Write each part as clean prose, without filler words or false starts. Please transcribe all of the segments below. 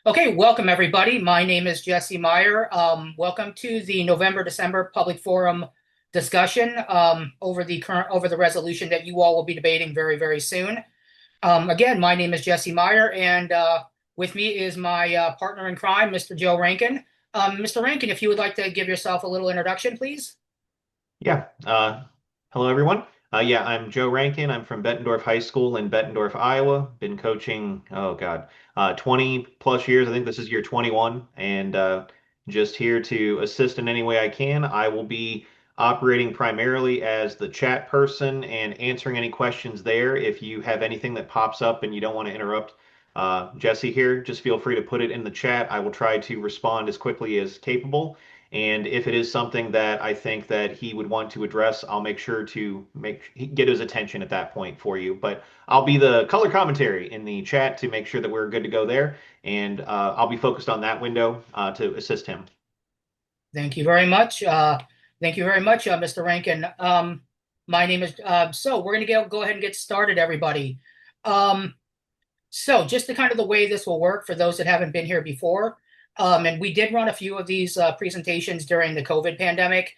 Okay, welcome everybody. My name is Jesse Meyer. Welcome to the November-December public forum discussion over the resolution that you all will be debating very, very soon. Again, my name is Jesse Meyer, and with me is my partner in crime, Mr. Joe Rankin. Mr. Rankin, if you would like to give yourself a little introduction, please. Yeah. Hello, everyone. Yeah, I'm Joe Rankin. I'm from Bettendorf High School in Bettendorf, Iowa. Been coaching, 20 plus years. I think this is year 21, and just here to assist in any way I can. I will be operating primarily as the chat person and answering any questions there. If you have anything that pops up and you don't want to interrupt Jesse here, just feel free to put it in the chat. I will try to respond as quickly as capable. And if it is something that I think that he would want to address, I'll make sure to get his attention at that point for you. But I'll be the color commentary in the chat to make sure that we're good to go there, and I'll be focused on that window to assist him. Thank you very much. Thank you very much, Mr. Rankin. My name is, so we're going to go ahead and get started, everybody. So just the kind of the way this will work for those that haven't been here before, and we did run a few of these presentations during the COVID pandemic.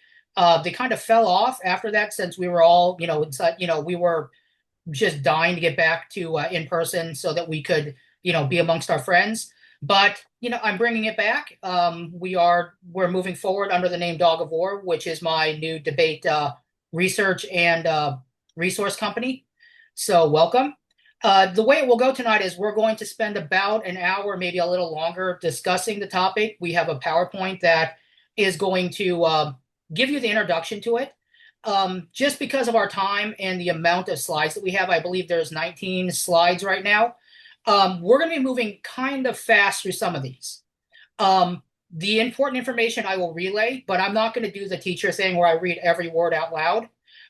They kind of fell off after that since we were all, we were just dying to get back to in person so that we could, be amongst our friends. But I'm bringing it back. We're moving forward under the name Dog of War, which is my new debate research and resource company. So welcome. The way it will go tonight is we're going to spend about an hour, maybe a little longer, discussing the topic. We have a PowerPoint that is going to give you the introduction to it. Just because of our time and the amount of slides that we have, I believe there's 19 slides right now. We're going to be moving kind of fast through some of these. The important information I will relay, but I'm not going to do the teacher thing where I read every word out loud.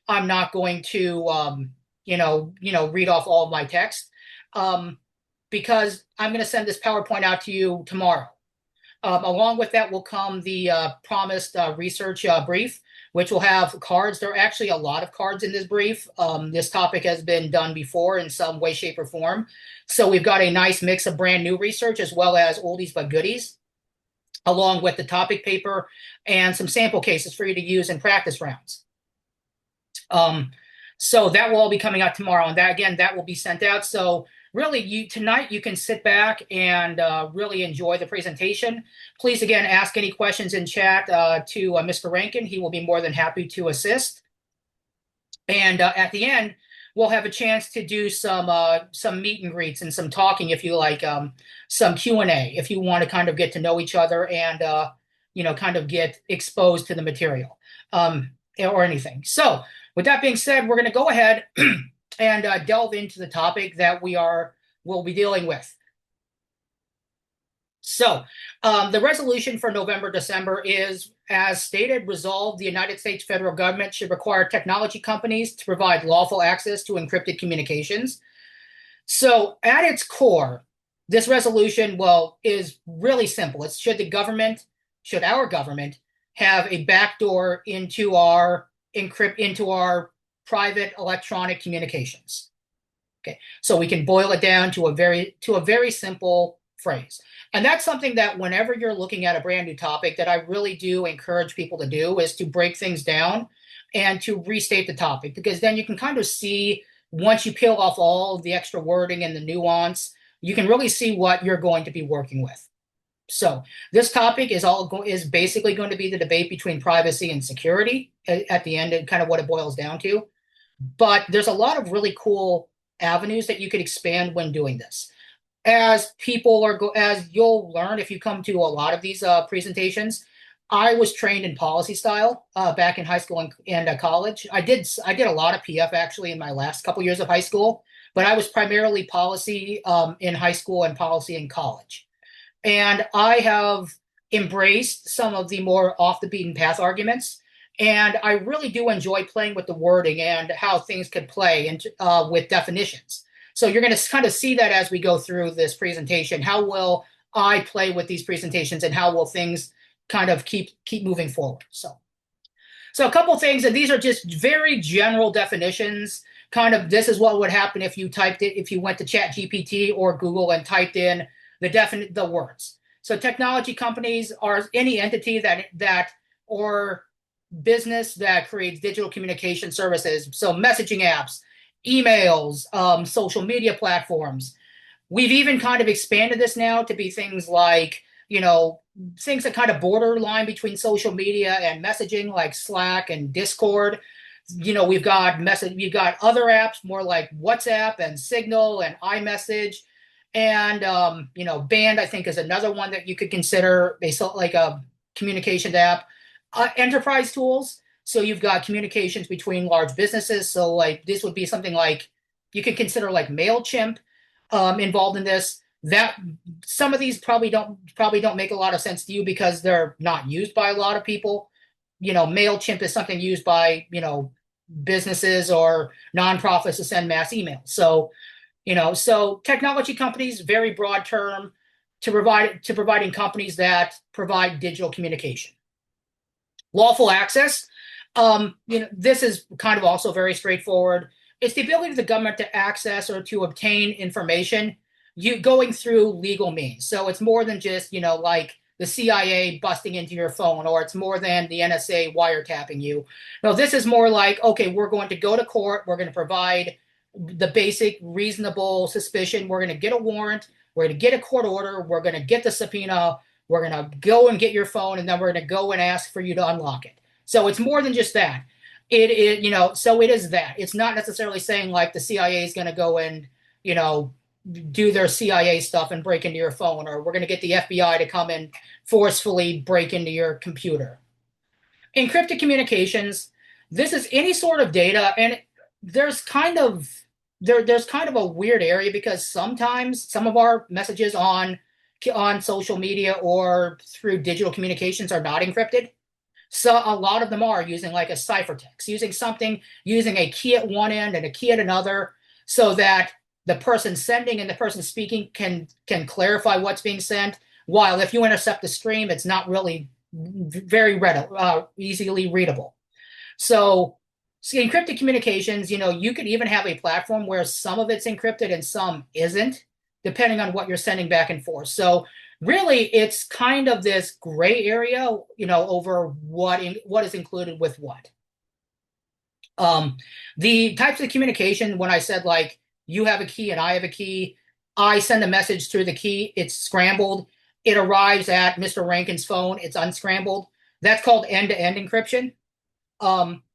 I'm not going to, read off all of my text because I'm going to send this PowerPoint out to you tomorrow. Along with that will come the promised research brief, which will have cards. There are actually a lot of cards in this brief. This topic has been done before in some way, shape, or form. So we've got a nice mix of brand new research as well as oldies but goodies, along with the topic paper and some sample cases for you to use in practice rounds. So that will all be coming out tomorrow, and that will be sent out. So really, tonight you can sit back and really enjoy the presentation. Please, again, ask any questions in chat to Mr. Rankin. He will be more than happy to assist. And at the end, we'll have a chance to do some meet and greets and some talking, if you like, some Q&A, if you want to kind of get to know each other and, kind of get exposed to the material or anything. So with that being said, we're going to go ahead and delve into the topic that we'll be dealing with. So the resolution for November-December is, as stated, resolved, the United States federal government should require technology companies to provide lawful access to encrypted communications. So at its core, this resolution, is really simple. It's should our government have a backdoor into our private electronic communications. Okay, so we can boil it down to a very simple phrase. And that's something that whenever you're looking at a brand new topic that I really do encourage people to do is to break things down and to restate the topic, because then you can kind of see, once you peel off all of the extra wording and the nuance, you can really see what you're going to be working with. So this topic is basically going to be the debate between privacy and security at the end, and kind of what it boils down to. But there's a lot of really cool avenues that you could expand when doing this. As you'll learn if you come to a lot of these presentations, I was trained in policy style back in high school and college. I did a lot of PF actually in my last couple years of high school, but I was primarily policy in high school and policy in college. And I have embraced some of the more off the beaten path arguments. And I really do enjoy playing with the wording and how things could play with definitions. So you're going to kind of see that as we go through this presentation. How will I play with these presentations, and how will things kind of keep moving forward? So a couple things, and these are just very general definitions. Kind of this is what would happen if you went to ChatGPT or Google and typed in the words. So technology companies are any entity that or business that creates digital communication services. So messaging apps, emails, social media platforms. We've even kind of expanded this now to be things like, things that kind of borderline between social media and messaging, like Slack and Discord. We've got other apps more like WhatsApp and Signal and iMessage. And Band, I think, is another one that you could consider like a communications app. Enterprise tools. So you've got communications between large businesses. So like this would be something like you could consider like MailChimp involved in this. That some of these probably don't make a lot of sense to you because they're not used by a lot of people. MailChimp is something used by businesses or nonprofits to send mass emails. So technology companies, very broad term to providing companies that provide digital communication. Lawful access. This is kind of also very straightforward. It's the ability of the government to access or to obtain information going through legal means. So it's more than just, like the CIA busting into your phone, or it's more than the NSA wiretapping you. No, this is more like, okay, we're going to go to court. We're going to provide the basic reasonable suspicion. We're going to get a warrant. We're going to get a court order. We're going to get the subpoena. We're going to go and get your phone, and then we're going to go and ask for you to unlock it. So it's more than just that. So it is that. It's not necessarily saying like the CIA is going to go and, do their CIA stuff and break into your phone, or we're going to get the FBI to come and forcefully break into your computer. Encrypted communications. This is any sort of data, and there's kind of a weird area because sometimes some of our messages on social media or through digital communications are not encrypted. So a lot of them are using like a ciphertext, using a key at one end and a key at another, so that the person sending and the person speaking can clarify what's being sent. While if you intercept the stream, it's not really very easily readable. So encrypted communications, you could even have a platform where some of it's encrypted and some isn't, depending on what you're sending back and forth. So really, it's kind of this gray area, over what is included with what. The types of communication, when I said like you have a key and I have a key, I send a message through the key, it's scrambled, it arrives at Mr. Rankin's phone, it's unscrambled. That's called end-to-end encryption.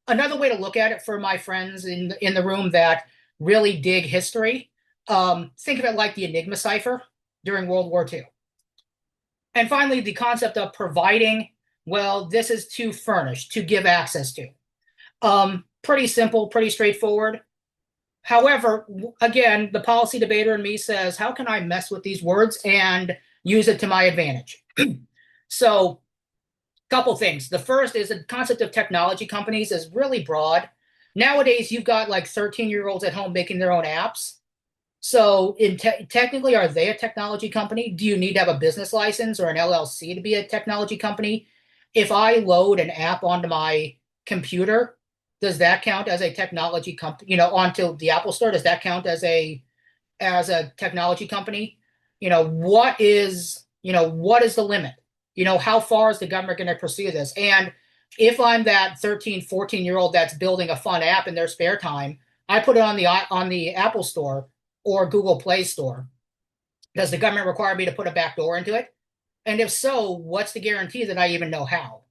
Another way to look at it for my friends in the room that really dig history, think of it like the Enigma cipher during World War II. And finally, the concept of providing, well, this is to furnish, to give access to. Pretty simple, pretty straightforward. However, again, the policy debater in me says, how can I mess with these words and use it to my advantage? So, couple things. The first is the concept of technology companies is really broad. Nowadays, you've got like 13-year-olds at home making their own apps. So technically, are they a technology company? Do you need to have a business license or an LLC to be a technology company? If I load an app onto my computer, does that count as a technology company? Onto the Apple Store, does that count as a technology company? What is the limit? How far is the government going to pursue this? And if I'm that 13, 14-year-old that's building a fun app in their spare time, I put it on the Apple Store or Google Play Store. Does the government require me to put a backdoor into it? And if so, what's the guarantee that I even know how?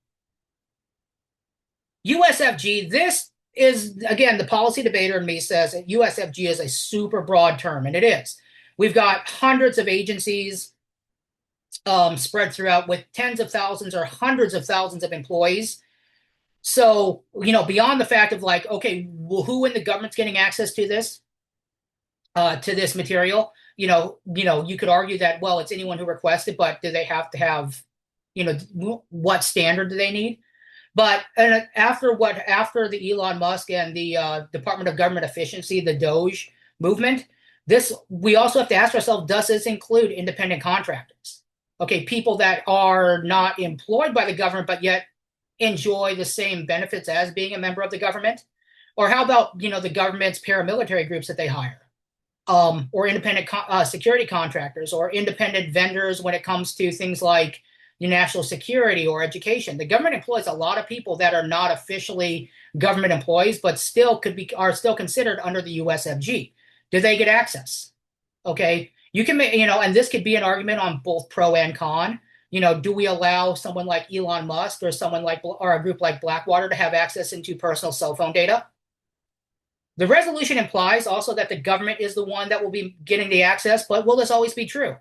USFG, this is, again, the policy debater in me says that USFG is a super broad term, and it is. We've got hundreds of agencies spread throughout with tens of thousands or hundreds of thousands of employees. So, beyond the fact of like, okay, well, who in the government's getting access to this material? You could argue that, well, it's anyone who requests it, but do they have to have, what standard do they need? But after the Elon Musk and the Department of Government Efficiency, the DOGE movement, we also have to ask ourselves, does this include independent contractors? Okay, people that are not employed by the government, but yet enjoy the same benefits as being a member of the government? Or how about, the government's paramilitary groups that they hire? or independent security contractors or independent vendors when it comes to things like your national security or education. The government employs a lot of people that are not officially government employees, but still are still considered under the USFG. Do they get access? Okay, you can make, and this could be an argument on both pro and con. Do we allow someone like Elon Musk or someone like or a group like Blackwater to have access into personal cell phone data? The resolution implies also that the government is the one that will be getting the access, but will this always be true?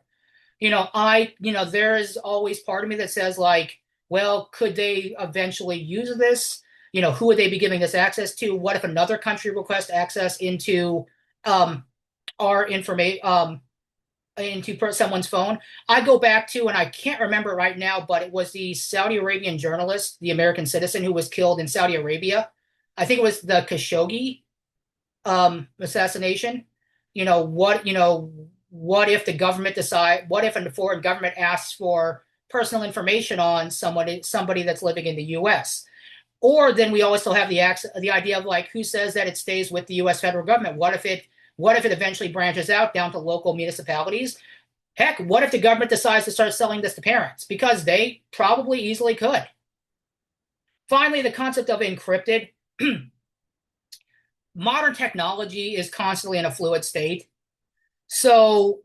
There is always part of me that says, like, well, could they eventually use this? Who would they be giving this access to? What if another country requests access into our information, into someone's phone? I go back to, and I can't remember right now, but it was the Saudi Arabian journalist, the American citizen who was killed in Saudi Arabia. I think it was the Khashoggi assassination. What if the government what if a foreign government asks for personal information on somebody that's living in the US? Or then we also have the idea of, like, who says that it stays with the US federal government? What if it eventually branches out down to local municipalities? Heck, what if the government decides to start selling this to parents? Because they probably easily could. Finally, the concept of encrypted. Modern technology is constantly in a fluid state. So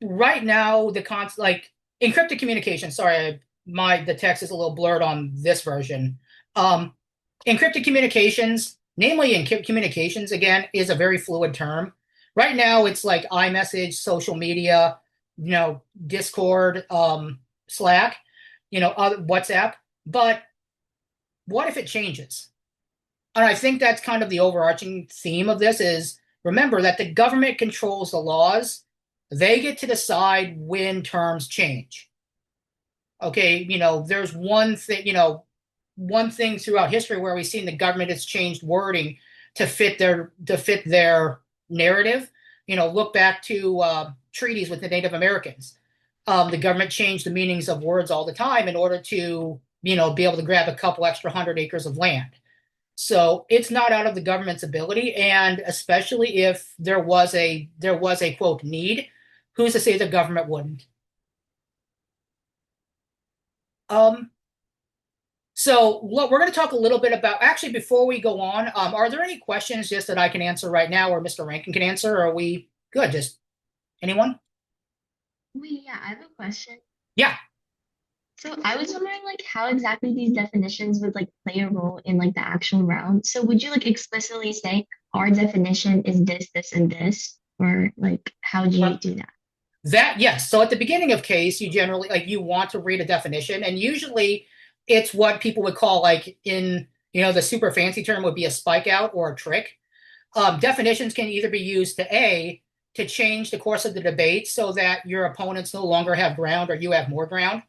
right now like encrypted communication. Sorry, the text is a little blurred on this version. Encrypted communications, namely communications, again, is a very fluid term. Right now, it's like iMessage, social media, Discord, Slack, WhatsApp. But what if it changes? And I think that's kind of the overarching theme of this is, remember that the government controls the laws. They get to decide when terms change. Okay, there's one thing throughout history where we've seen the government has changed wording to fit their narrative. Look back to treaties with the Native Americans. The government changed the meanings of words all the time in order to, be able to grab a couple extra 100 acres of land. So it's not out of the government's ability, and especially if there was a quote need, who's to say the government wouldn't? So look, we're going to talk a little bit about, actually, before we go on, are there any questions just that I can answer right now, or Mr. Rankin can answer? Or are we good? Just anyone? Yeah, I have a question. Yeah. So I was wondering like how exactly these definitions would like play a role in like the actual round. So would you like explicitly say our definition is this, this, and this? Or like how do you Well, do that? yes. So at the beginning of case, you generally, like, you want to read a definition, and usually it's what people would call, like, in the super fancy term would be a spike out or a trick. Definitions can either be used to change the course of the debate so that your opponents no longer have ground or you have more ground.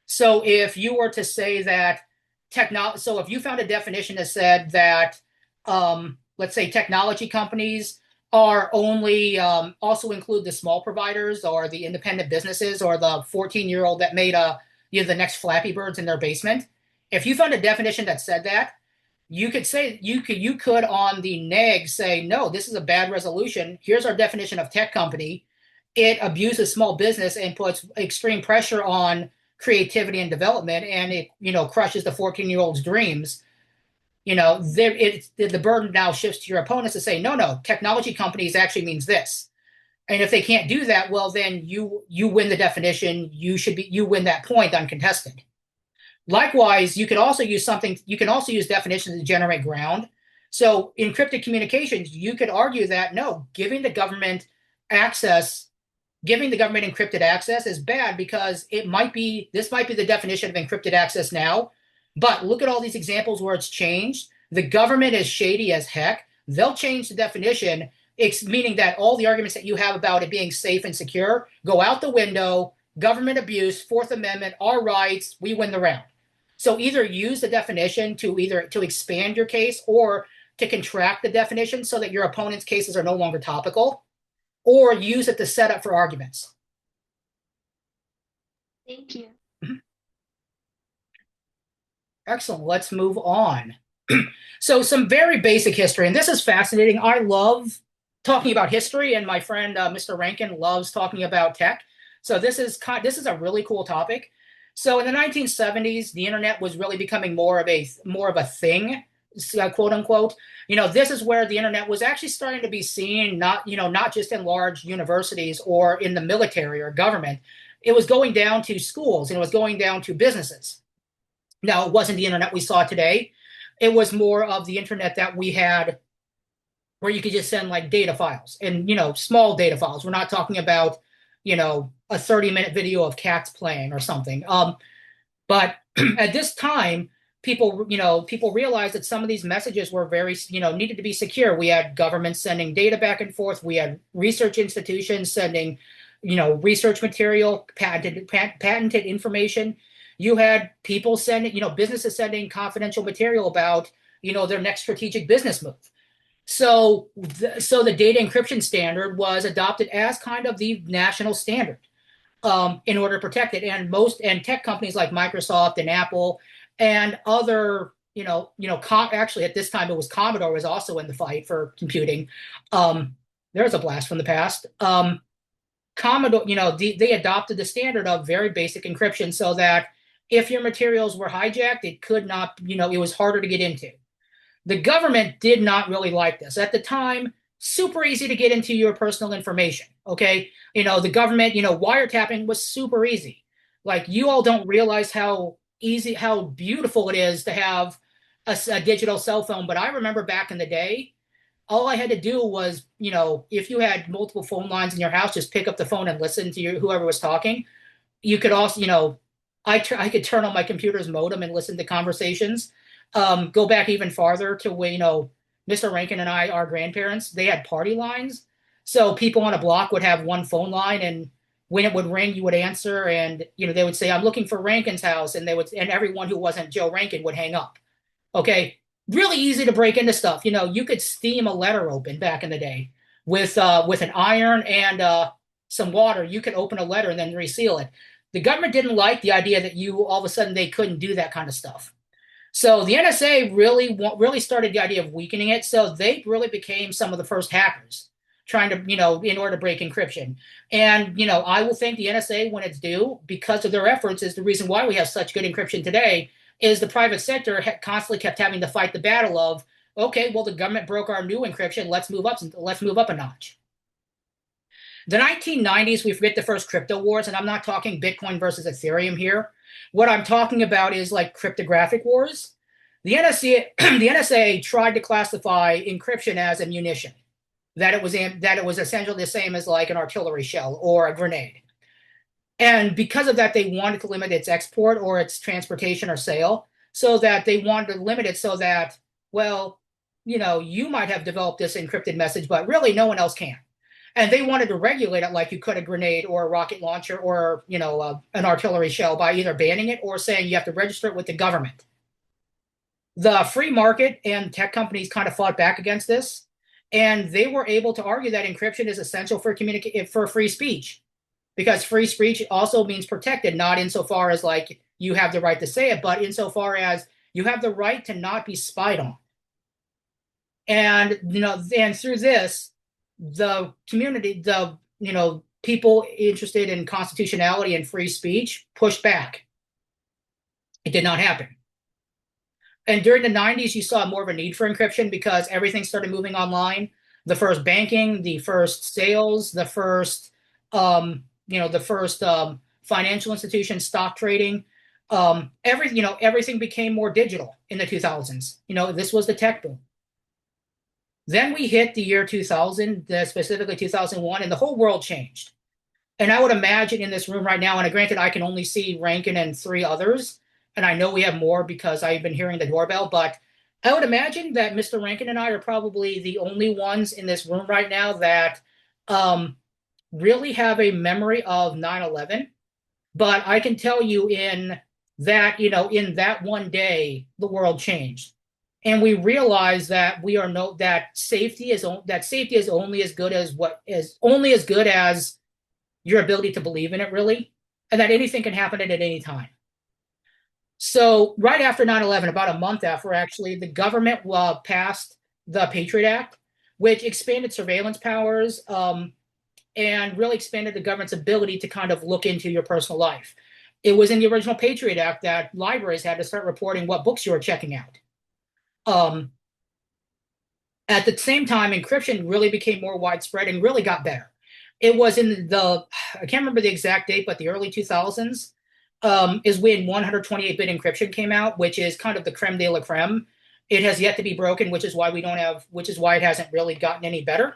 So if you were to say that so if you found a definition that said that, let's say, technology companies are only also include the small providers or the independent businesses or the 14-year-old that made the next Flappy Birds in their basement. If you found a definition that said that, you could on the neg say, no, this is a bad resolution. Here's our definition of tech company. It abuses small business and puts extreme pressure on creativity and development, and it crushes the 14-year-old's dreams. The burden now shifts to your opponents to say, no, technology companies actually means this. And if they can't do that, well, then you win the definition. You win that point uncontested. Likewise, you can also use definitions to generate ground. So encrypted communications, you could argue that, no, giving the government encrypted access is bad because this might be the definition of encrypted access now. But look at all these examples where it's changed. The government is shady as heck. They'll change the definition, meaning that all the arguments that you have about it being safe and secure go out the window. Government abuse, Fourth Amendment, our rights, we win the round. So either use the definition to expand your case or to contract the definition so that your opponent's cases are no longer topical, or use it to set up for arguments. Thank you. Excellent. Let's move on. So some very basic history, and this is fascinating. I love talking about history, and my friend Mr. Rankin loves talking about tech. So this is a really cool topic. So in the 1970s, the internet was really becoming more of a thing, quote unquote. This is where the internet was actually starting to be seen, not just in large universities or in the military or government. It was going down to schools and it was going down to businesses. Now, it wasn't the internet we saw today. It was more of the internet that we had where you could just send like data files and, small data files. We're not talking about, a 30-minute video of cats playing or something. But at this time, people realized that some of these messages were very, needed to be secure. We had governments sending data back and forth. We had research institutions sending, research material, patented information. You had people sending, businesses sending confidential material about, their next strategic business move. So the data encryption standard was adopted as kind of the national standard in order to protect it. And tech companies like Microsoft and Apple and other, actually at this time it was Commodore was also in the fight for computing. There's a blast from the past. Commodore, they adopted the standard of very basic encryption so that if your materials were hijacked, it could not, it was harder to get into. The government did not really like this. At the time, super easy to get into your personal information, okay? The government, wiretapping was super easy. Like, you all don't realize how easy, how beautiful it is to have a digital cell phone. But I remember back in the day, all I had to do was, if you had multiple phone lines in your house, just pick up the phone and listen to whoever was talking. You could also, I could turn on my computer's modem and listen to conversations. Go back even farther to when, Mr. Rankin and I, our grandparents, they had party lines. So people on a block would have one phone line, and when it would ring, you would answer, and they would say, "I'm looking for Rankin's house," and and everyone who wasn't Joe Rankin would hang up. Okay, really easy to break into stuff. You could steam a letter open back in the day with an iron and some water. You could open a letter and then reseal it. The government didn't like the idea that all of a sudden they couldn't do that kind of stuff. So the NSA really started the idea of weakening it. So they really became some of the first hackers trying to, in order to break encryption. And, I will thank the NSA when it's due because of their efforts is the reason why we have such good encryption today is the private sector constantly kept having to fight the battle of, okay, well, the government broke our new encryption. Let's move up a notch. The 1990s, we forget the first crypto wars, and I'm not talking Bitcoin versus Ethereum here. What I'm talking about is like cryptographic wars. The NSA tried to classify encryption as a munition, that it was essentially the same as like an artillery shell or a grenade. And because of that, they wanted to limit its export or its transportation or sale, so that they wanted to limit it so that, well, you might have developed this encrypted message, but really no one else can. And they wanted to regulate it like you could a grenade or a rocket launcher or, an artillery shell by either banning it or saying you have to register it with the government. The free market and tech companies kind of fought back against this, and they were able to argue that encryption is essential for free speech, because free speech also means protected, not insofar as like you have the right to say it, but insofar as you have the right to not be spied on. And, and through this, the community, people interested in constitutionality and free speech pushed back. It did not happen. And during the 90s, you saw more of a need for encryption because everything started moving online. The first banking, the first sales, the first, financial institutions, stock trading, everything became more digital in the 2000s. This was the tech boom. Then we hit the year 2000, specifically 2001, and the whole world changed. And I would imagine in this room right now, and granted, I can only see Rankin and 3 others, and I know we have more because I've been hearing the doorbell, but I would imagine that Mr. Rankin and I are probably the only ones in this room right now that really have a memory of 9/11. But I can tell you in that one day, the world changed. And we realize that that safety is only as good as your ability to believe in it, really, and that anything can happen at any time. So right after 9/11, about a month after, actually, the government passed the Patriot Act, which expanded surveillance powers and really expanded the government's ability to kind of look into your personal life. It was in the original Patriot Act that libraries had to start reporting what books you were checking out. At the same time, encryption really became more widespread and really got better. It was in I can't remember the exact date, but the early 2000s is when 128-bit encryption came out, which is kind of the creme de la creme. It has yet to be broken, which is why it hasn't really gotten any better.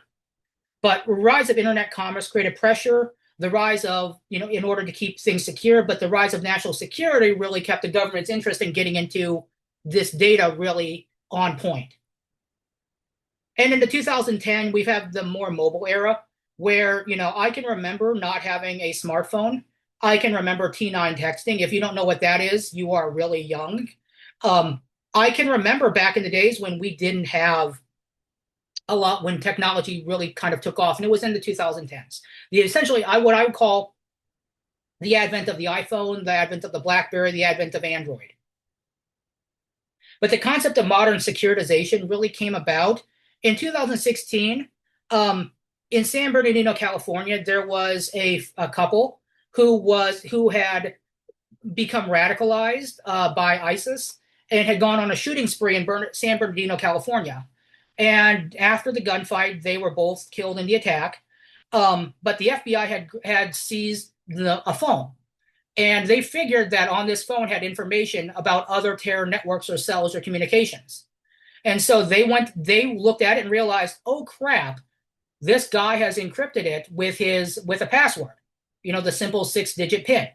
But the rise of internet commerce created pressure, the rise of, in order to keep things secure, but the rise of national security really kept the government's interest in getting into this data really on point. And in the 2010, we've had the more mobile era where, I can remember not having a smartphone. I can remember T9 texting. If you don't know what that is, you are really young. I can remember back in the days when we didn't have a lot, when technology really kind of took off, and it was in the 2010s. Essentially, what I would call the advent of the iPhone, the advent of the BlackBerry, the advent of Android. But the concept of modern securitization really came about in 2016. In San Bernardino, California, there was a couple who had become radicalized by ISIS and had gone on a shooting spree in San Bernardino, California. And after the gunfight, they were both killed in the attack. But the FBI had seized a phone. And they figured that on this phone had information about other terror networks or cells or communications. And so they looked at it and realized, oh crap, this guy has encrypted it with a password, the simple 6-digit PIN.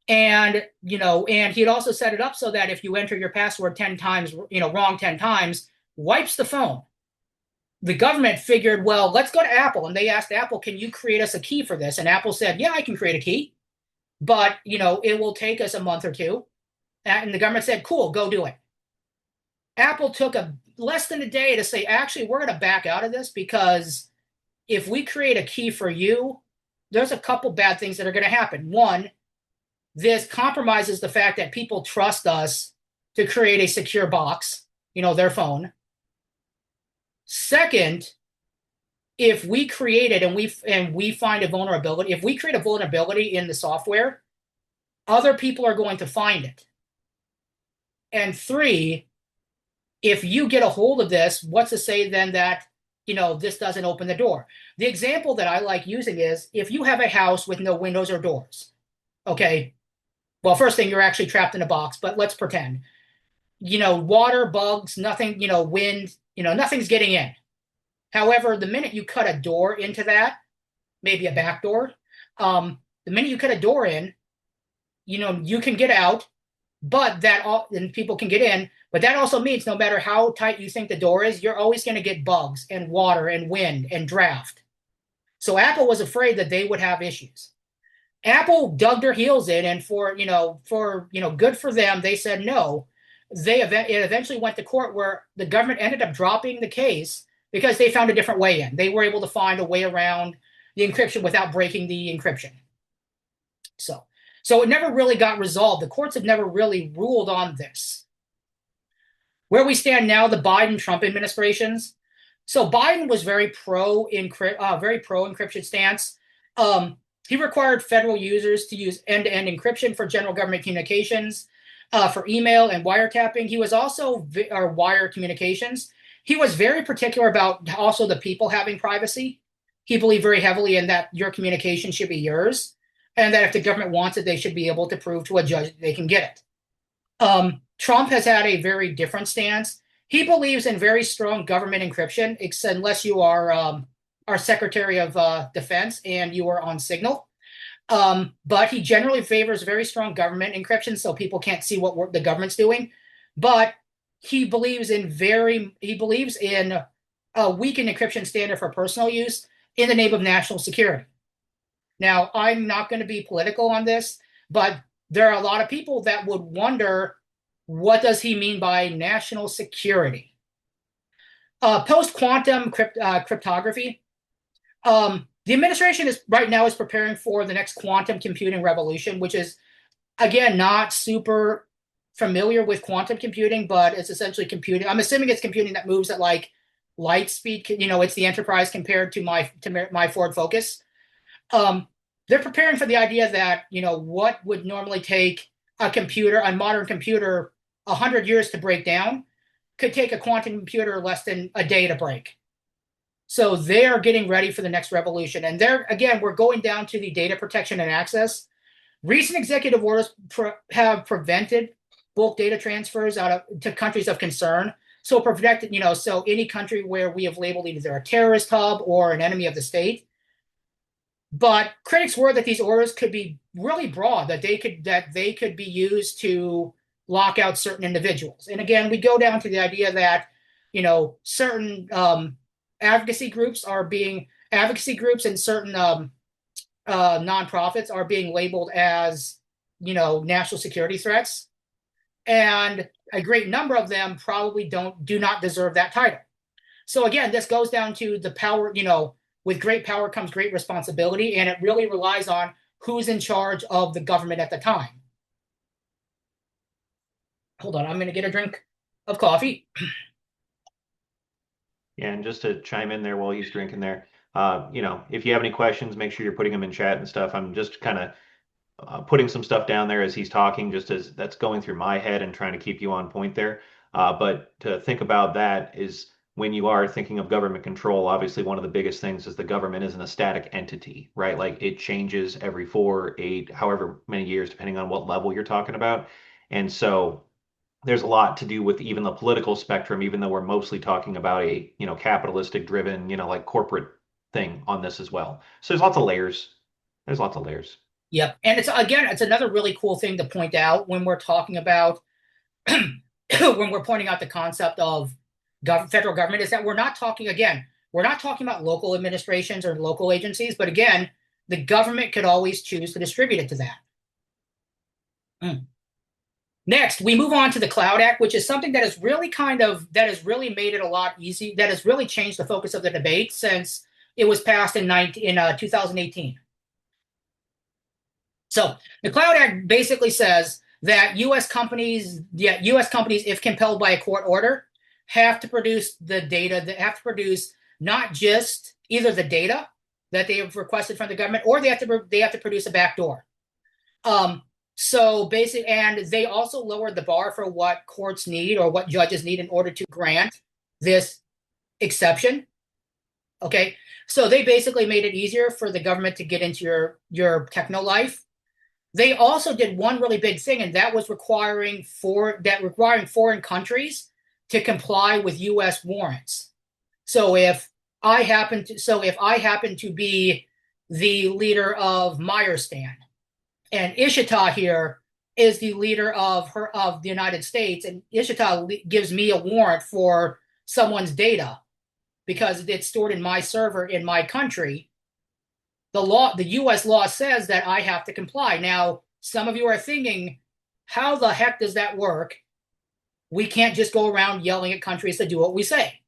And, and he'd also set it up so that if you enter your password 10 times, wrong 10 times, wipes the phone. The government figured, well, let's go to Apple. And they asked Apple, can you create us a key for this? And Apple said, yeah, I can create a key, but, it will take us a month or two. And the government said, cool, go do it. Apple took less than a day to say, actually, we're going to back out of this because if we create a key for you, there's a couple bad things that are going to happen. One, this compromises the fact that people trust us to create a secure box, their phone. Second, if we create it and we find a vulnerability, if we create a vulnerability in the software, other people are going to find it. And three, if you get a hold of this, what's to say then that, this doesn't open the door? The example that I like using is if you have a house with no windows or doors, okay? Well, first thing, you're actually trapped in a box, but let's pretend. Water, bugs, nothing, wind, nothing's getting in. However, the minute you cut a door into that, maybe a back door, the minute you cut a door in, you can get out, but and people can get in. But that also means no matter how tight you think the door is, you're always going to get bugs and water and wind and draft. So Apple was afraid that they would have issues. Apple dug their heels in, and for good for them, they said no. It eventually went to court where the government ended up dropping the case because they found a different way in. They were able to find a way around the encryption without breaking the encryption. So it never really got resolved. The courts have never really ruled on this. Where we stand now, the Biden-Trump administrations. So Biden was very pro encryption stance. He required federal users to use end-to-end encryption for general government communications, for email and wiretapping. He was also wire communications. He was very particular about also the people having privacy. He believed very heavily in that your communication should be yours, and that if the government wants it, they should be able to prove to a judge that they can get it. Trump has had a very different stance. He believes in very strong government encryption, unless you are our Secretary of Defense and you are on Signal. But he generally favors very strong government encryption, so people can't see what the government's doing. But he believes in a weakened encryption standard for personal use in the name of national security. Now, I'm not going to be political on this, but there are a lot of people that would wonder, what does he mean by national security? Post-quantum cryptography. The administration right now is preparing for the next quantum computing revolution, which is, again, not super familiar with quantum computing, but it's essentially computing. I'm assuming it's computing that moves at like Lightspeed, it's the Enterprise compared to my Ford Focus. They're preparing for the idea that, what would normally take a modern computer, 100 years to break down, could take a quantum computer less than a day to break. So they are getting ready for the next revolution. And again, we're going down to the data protection and access. Recent executive orders have prevented bulk data transfers to countries of concern. So so any country where we have labeled either a terrorist hub or an enemy of the state. But critics were that these orders could be really broad, that they could be used to lock out certain individuals. And again, we go down to the idea that, certain advocacy groups and certain nonprofits are being labeled as, national security threats. And a great number of them probably do not deserve that title. So again, this goes down to the power, with great power comes great responsibility, and it really relies on who's in charge of the government at the time. Hold on, I'm going to get a drink of coffee. Yeah, and just to chime in there while he's drinking there, if you have any questions, make sure you're putting them in chat and stuff. I'm just kind of putting some stuff down there as he's talking, just as that's going through my head and trying to keep you on point there. But to think about that is when you are thinking of government control, obviously one of the biggest things is the government isn't a static entity, right? Like it changes every 4, 8, however many years, depending on what level you're talking about. And so there's a lot to do with even the political spectrum, even though we're mostly talking about a, capitalistic driven, like corporate thing on this as well. So there's lots of layers. There's lots of layers. Yep. And it's another really cool thing to point out when we're talking about, when we're pointing out the concept of federal government, is that we're not talking about local administrations or local agencies, but again, the government could always choose to distribute it to that. Next, we move on to the Cloud Act, which is something that has really made it a lot easy, that has really changed the focus of the debate since it was passed in 2018. So the Cloud Act basically says that U.S. companies, if compelled by a court order, have to produce the data. They have to produce not just either the data that they have requested from the government, or they have to produce a backdoor. So basically, and they also lowered the bar for what courts need or what judges need in order to grant this exception. Okay, so they basically made it easier for the government to get into your techno life. They also did one really big thing, and that was requiring foreign countries to comply with U.S. warrants. So if I happen to be the leader of Myerstan, and Ishita here is the leader of the United States, and Ishita gives me a warrant for someone's data because it's stored in my server in my country, the U.S. law says that I have to comply. Now, some of you are thinking, how the heck does that work? We can't just go around yelling at countries to do what we say.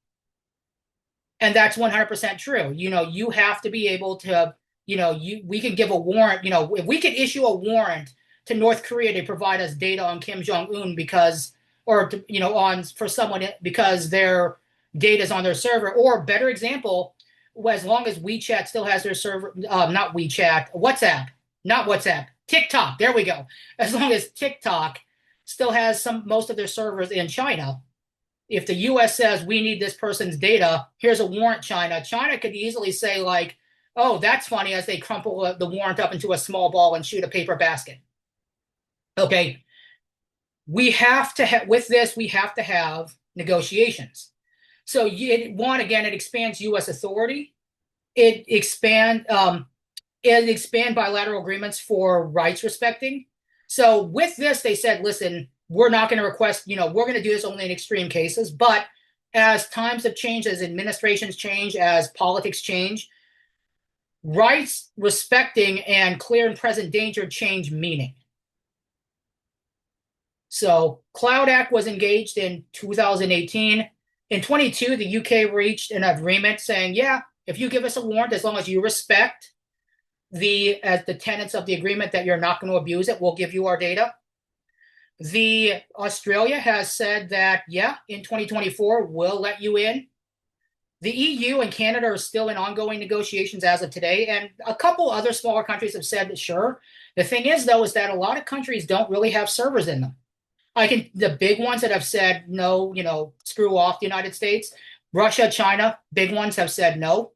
And that's 100% true. You have to be able to, we can give a warrant, if we could issue a warrant to North Korea to provide us data on Kim Jong-un because their data is on their server, or better example, as long as WeChat still has their server, not WhatsApp, TikTok, there we go. As long as TikTok still has most of their servers in China, if the U.S. says we need this person's data, here's a warrant, China could easily say like, oh, that's funny, as they crumple the warrant up into a small ball and shoot a paper basket. Okay. We have to have negotiations. So it expands U.S. authority. It expand bilateral agreements for rights respecting. So with this, they said, listen, we're not going to request, we're going to do this only in extreme cases. But as times have changed, as administrations change, as politics change, rights respecting and clear and present danger change meaning. So Cloud Act was engaged in 2018. In 22, the UK reached an agreement saying, yeah, if you give us a warrant, as long as you respect the tenets of the agreement that you're not going to abuse it, we'll give you our data. Australia has said that, yeah, in 2024, we'll let you in. The EU and Canada are still in ongoing negotiations as of today, and a couple other smaller countries have said that sure. The thing is, though, is that a lot of countries don't really have servers in them. The big ones that have said no, screw off the United States, Russia, China, big ones have said no.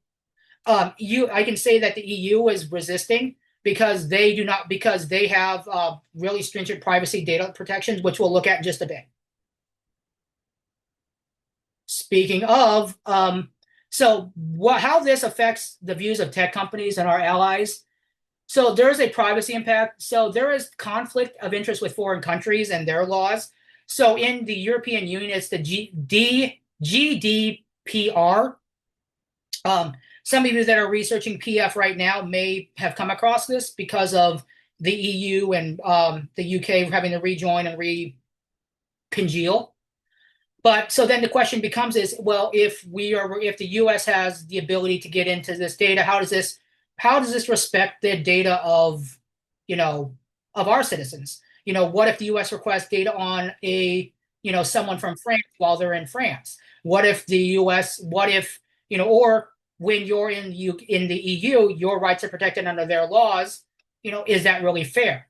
I can say that the EU is resisting because they have really stringent privacy data protections, which we'll look at in just a bit. Speaking of, how this affects the views of tech companies and our allies. So there is a privacy impact. So there is conflict of interest with foreign countries and their laws. So in the European Union, it's the GDPR. Some of you that are researching PF right now may have come across this because of the EU and the UK having to rejoin and recongeal. But so then the question becomes is, well, if the US has the ability to get into this data, how does this respect the data of our citizens? What if the US requests data on someone from France while they're in France? What if or when you're in the EU, your rights are protected under their laws, is that really fair?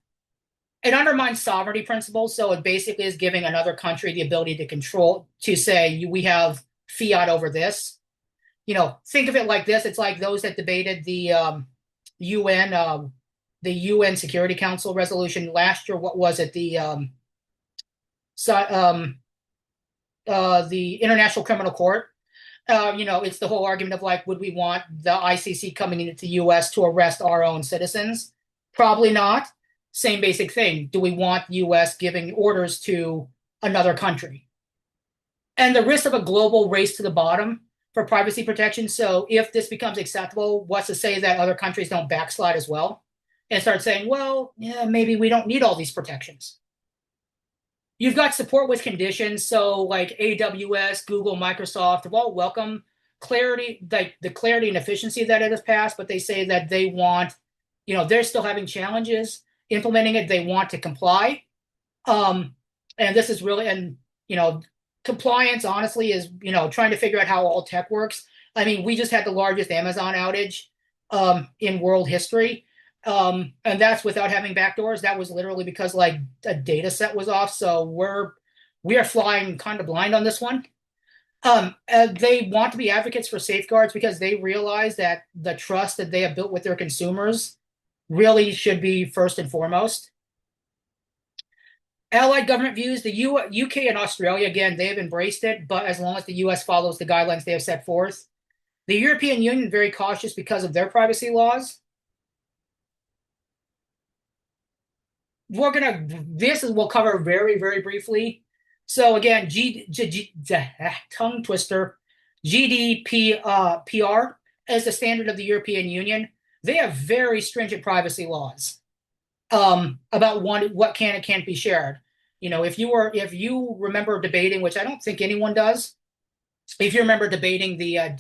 It undermines sovereignty principles, so it basically is giving another country the ability to say, we have fiat over this. Think of it like this. It's like those that debated the UN Security Council resolution last year. What was it? The International Criminal Court. It's the whole argument of like, would we want the ICC coming into the US to arrest our own citizens? Probably not. Same basic thing. Do we want US giving orders to another country? And the risk of a global race to the bottom for privacy protection. So if this becomes acceptable, what's to say that other countries don't backslide as well and start saying, well, yeah, maybe we don't need all these protections. You've got support with conditions. So like AWS, Google, Microsoft have all welcome clarity, like the clarity and efficiency that it has passed, but they say that they want, they're still having challenges implementing it. They want to comply. And this is really, compliance honestly is, trying to figure out how all tech works. I mean, we just had the largest Amazon outage in world history. And that's without having backdoors. That was literally because like a data set was off. So we are flying kind of blind on this one. They want to be advocates for safeguards because they realize that the trust that they have built with their consumers really should be first and foremost. Allied government views, the UK and Australia, again, they have embraced it, but as long as the US follows the guidelines they have set forth. The European Union, very cautious because of their privacy laws. We'll cover very, very briefly. So again, tongue twister, GDPR as the standard of the European Union. They have very stringent privacy laws about what can and can't be shared. If you remember debating, which I don't think anyone does, if you remember debating the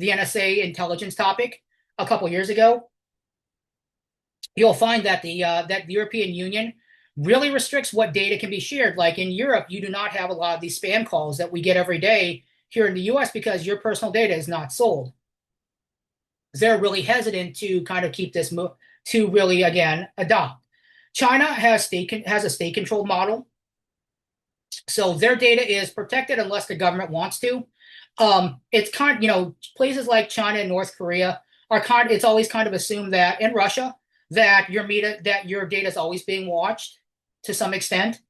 NSA intelligence topic a couple years ago, you'll find that the European Union really restricts what data can be shared. Like in Europe, you do not have a lot of these spam calls that we get every day here in the US because your personal data is not sold. They're really hesitant to kind of keep this to really, again, adopt. China has a state-controlled model. So their data is protected unless the government wants to. It's places like China and North Korea it's always kind of assumed that, in Russia, that your data is always being watched to some extent.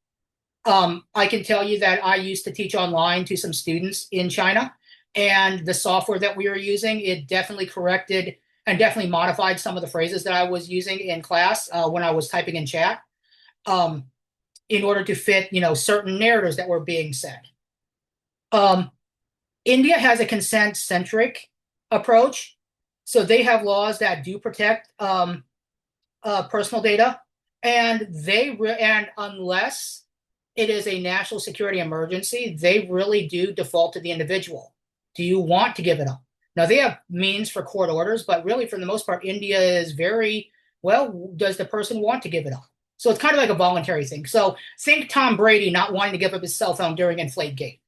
I can tell you that I used to teach online to some students in China, and the software that we were using, it definitely corrected and definitely modified some of the phrases that I was using in class when I was typing in chat in order to fit, certain narratives that were being said. India has a consent-centric approach. So they have laws that do protect personal data, and unless it is a national security emergency, they really do default to the individual. Do you want to give it up? Now, they have means for court orders, but really, for the most part, India is very, well, does the person want to give it up? So it's kind of like a voluntary thing. So think Tom Brady not wanting to give up his cell phone during Inflategate.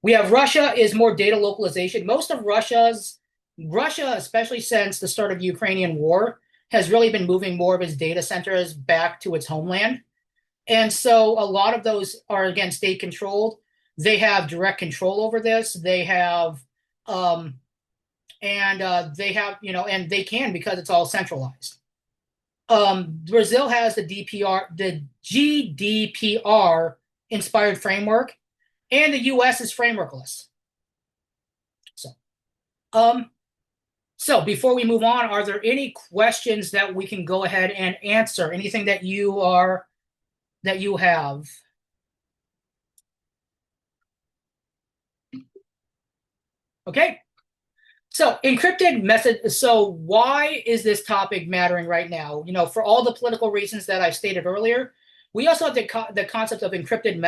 We have Russia is more data localization. Most of Russia, especially since the start of the Ukrainian war, has really been moving more of its data centers back to its homeland. And so a lot of those are, again, state controlled. They have direct control over this. They have, they have, and they can because it's all centralized. Brazil has the GDPR inspired framework, and the US is frameworkless. So, so before we move on, are there any questions that we can go ahead and answer? Anything that you have? Okay. So encrypted message. So why is this topic mattering right now? For all the political reasons that I stated earlier, we also have the concept of encrypted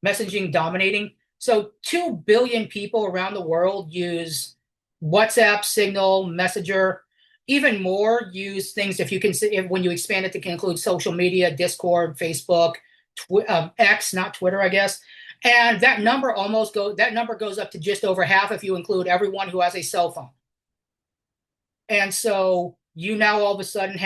messaging dominating. So 2 billion people around the world use WhatsApp, Signal, Messenger. Even more use things when you expand it to include social media, Discord, Facebook, X, not Twitter, I guess. And that number goes up to just over half if you include everyone who has a cell phone. And so you now all of a sudden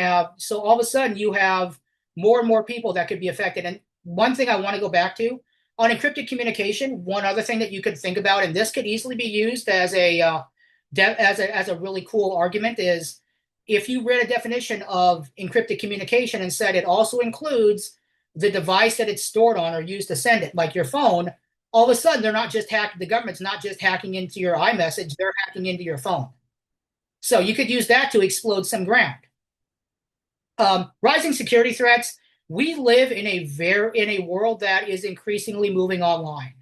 you have more and more people that could be affected. And one thing I want to go back to on encrypted communication, one other thing that you could think about, and this could easily be used as a really cool argument, is if you read a definition of encrypted communication and said it also includes the device that it's stored on or used to send it, like your phone, all of a sudden the government's not just hacking into your iMessage, they're hacking into your phone. So you could use that to explode some ground. Rising security threats. We live in a world that is increasingly moving online.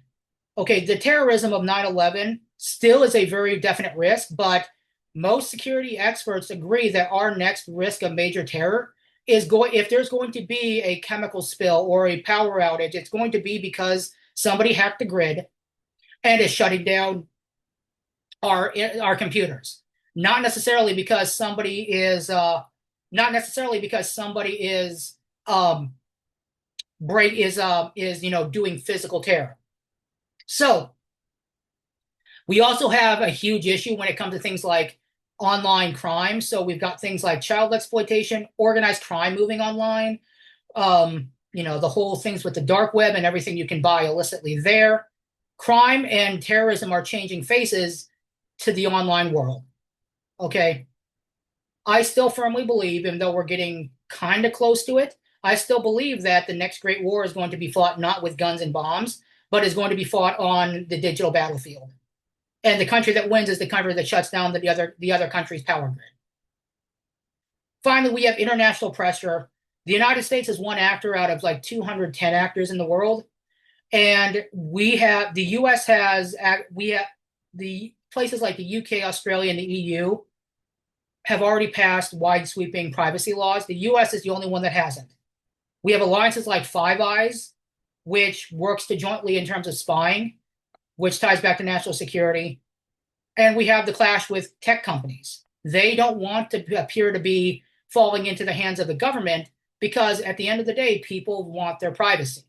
Okay, the terrorism of 9/11 still is a very definite risk, but most security experts agree that our next risk of major terror if there's going to be a chemical spill or a power outage, it's going to be because somebody hacked the grid and is shutting down our computers. Not necessarily because somebody is doing physical terror. So we also have a huge issue when it comes to things like online crime. So we've got things like child exploitation, organized crime moving online, the whole things with the dark web and everything you can buy illicitly there. Crime and terrorism are changing faces to the online world. Okay. I still firmly believe, even though we're getting kind of close to it, I still believe that the next great war is going to be fought not with guns and bombs, but is going to be fought on the digital battlefield. And the country that wins is the country that shuts down the other country's power grid. Finally, we have international pressure. The United States is one actor out of like 210 actors in the world. And the US the places like the UK, Australia, and the EU have already passed wide sweeping privacy laws. The US is the only one that hasn't. We have alliances like Five Eyes, which works to jointly in terms of spying, which ties back to national security. And we have the clash with tech companies. They don't want to appear to be falling into the hands of the government because at the end of the day, people want their privacy.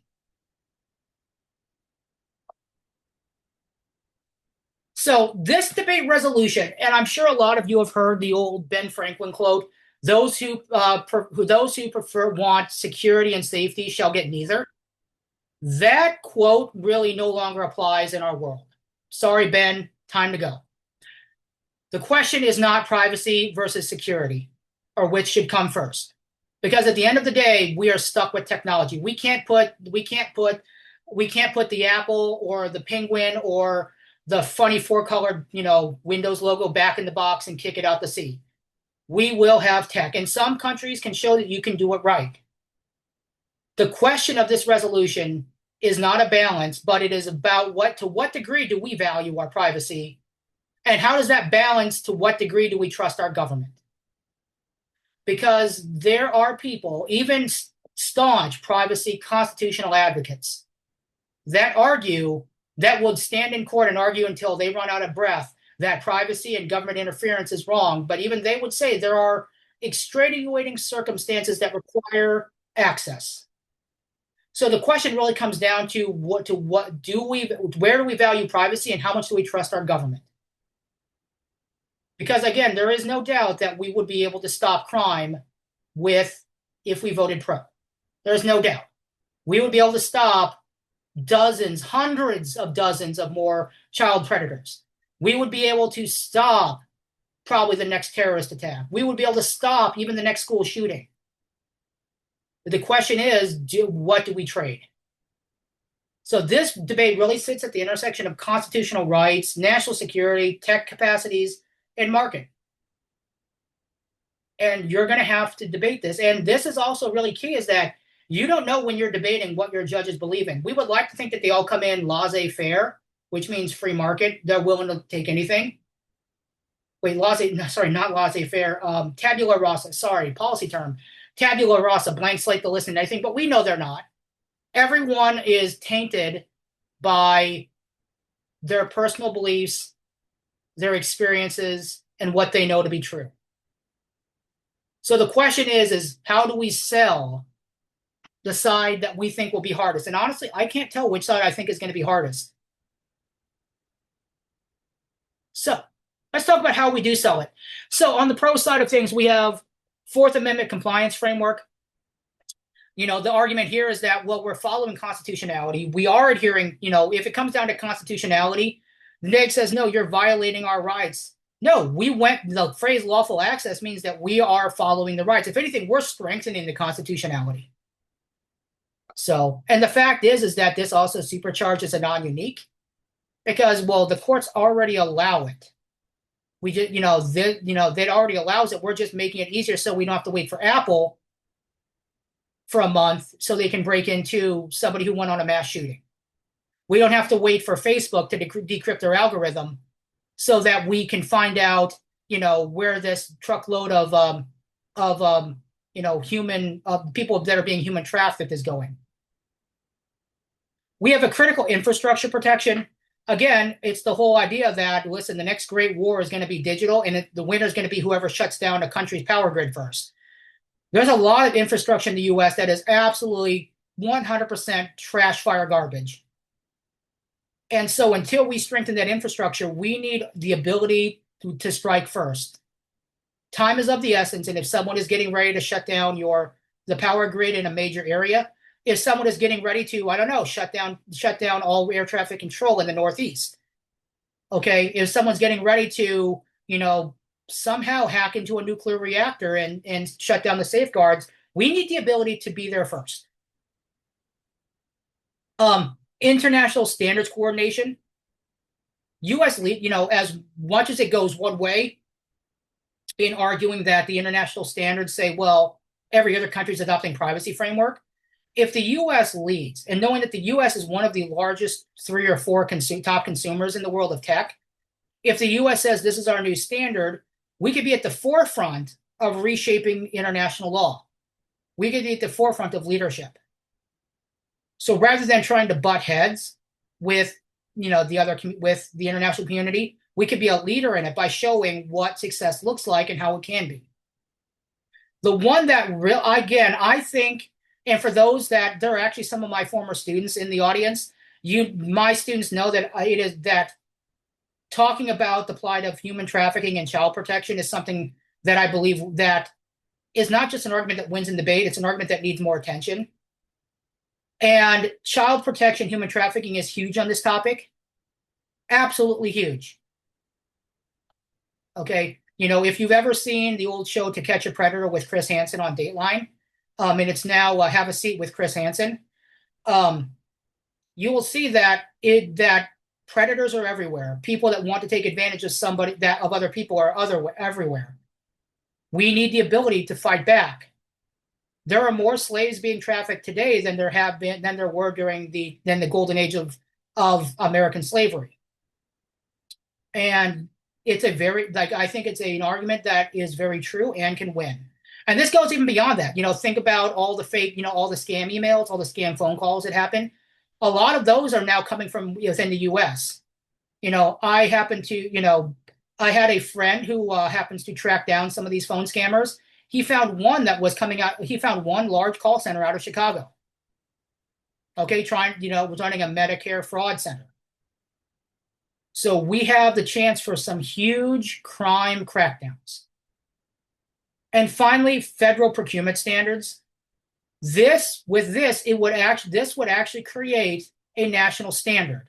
So this debate resolution, and I'm sure a lot of you have heard the old Ben Franklin quote, those who want security and safety shall get neither. That quote really no longer applies in our world. Sorry, Ben, time to go. The question is not privacy versus security, or which should come first. Because at the end of the day, we are stuck with technology. We can't put the apple or the penguin or the funny four-colored, Windows logo back in the box and kick it out to sea. We will have tech, and some countries can show that you can do it right. The question of this resolution is not a balance, but it is about to what degree do we value our privacy, and how does that balance to what degree do we trust our government? Because there are people, even staunch privacy constitutional advocates, that would stand in court and argue until they run out of breath that privacy and government interference is wrong. But even they would say there are extenuating circumstances that require access. So the question really comes down to where do we value privacy and how much do we trust our government? Because again, there is no doubt that we would be able to stop crime if we voted pro. There's no doubt. We would be able to stop dozens, hundreds of dozens of more child predators. We would be able to stop probably the next terrorist attack. We would be able to stop even the next school shooting. But the question is, what do we trade? So this debate really sits at the intersection of constitutional rights, national security, tech capacities, and market. And you're going to have to debate this. And this is also really key, is that you don't know when you're debating what your judges believe in. We would like to think that they all come in laissez-faire, which means free market. They're willing to take anything. Wait, not laissez-faire. Tabula rasa, policy term. Tabula rasa, blank slate to listen to anything, but we know they're not. Everyone is tainted by their personal beliefs, their experiences, and what they know to be true. So the question is how do we sell the side that we think will be hardest? And honestly, I can't tell which side I think is going to be hardest. So let's talk about how we do sell it. So on the pro side of things, we have Fourth Amendment compliance framework. The argument here is that, well, we're following constitutionality. We are adhering, if it comes down to constitutionality, Nick says, no, you're violating our rights. No, the phrase lawful access means that we are following the rights. If anything, we're strengthening the constitutionality. So, and the fact is that this also supercharges a non-unique because, well, the courts already allow it. We just, that already allows it. We're just making it easier so we don't have to wait for Apple for a month so they can break into somebody who went on a mass shooting. We don't have to wait for Facebook to decrypt their algorithm so that we can find out, where this truckload of people that are being human trafficked is going. We have a critical infrastructure protection. Again, it's the whole idea that, listen, the next great war is going to be digital, and the winner is going to be whoever shuts down a country's power grid first. There's a lot of infrastructure in the U.S. that is absolutely 100% trash fire garbage. And so until we strengthen that infrastructure, we need the ability to strike first. Time is of the essence, and if someone is getting ready to shut down the power grid in a major area, if someone is getting ready to, I don't know, shut down all air traffic control in the Northeast, okay, if someone's getting ready to, somehow hack into a nuclear reactor and shut down the safeguards, we need the ability to be there first. International standards coordination. U.S. as much as it goes one way in arguing that the international standards say, well, every other country is adopting privacy framework. If the U.S. leads, and knowing that the U.S. is one of the largest 3 or 4 top consumers in the world of tech, if the U.S. says this is our new standard, we could be at the forefront of reshaping international law. We could be at the forefront of leadership. So rather than trying to butt heads with the international community, we could be a leader in it by showing what success looks like and how it can be. The one that I think, and for those that there are actually some of my former students in the audience, my students know that it is that talking about the plight of human trafficking and child protection is something that I believe that is not just an argument that wins in debate, it's an argument that needs more attention. And child protection, human trafficking is huge on this topic. Absolutely huge. Okay. If you've ever seen the old show To Catch a Predator with Chris Hansen on Dateline, and it's now Have a Seat with Chris Hansen, you will see that predators are everywhere. People that want to take advantage of other people are everywhere. We need the ability to fight back. There are more slaves being trafficked today than there were during the golden age of American slavery. And it's I think it's an argument that is very true and can win. And this goes even beyond that. Think about all the fake, all the scam emails, all the scam phone calls that happen. A lot of those are now coming from within the U.S. I had a friend who happens to track down some of these phone scammers. He found one that was coming out. He found one large call center out of Chicago. Okay, we're running a Medicare fraud center. So we have the chance for some huge crime crackdowns. And finally, federal procurement standards. This would actually create a national standard,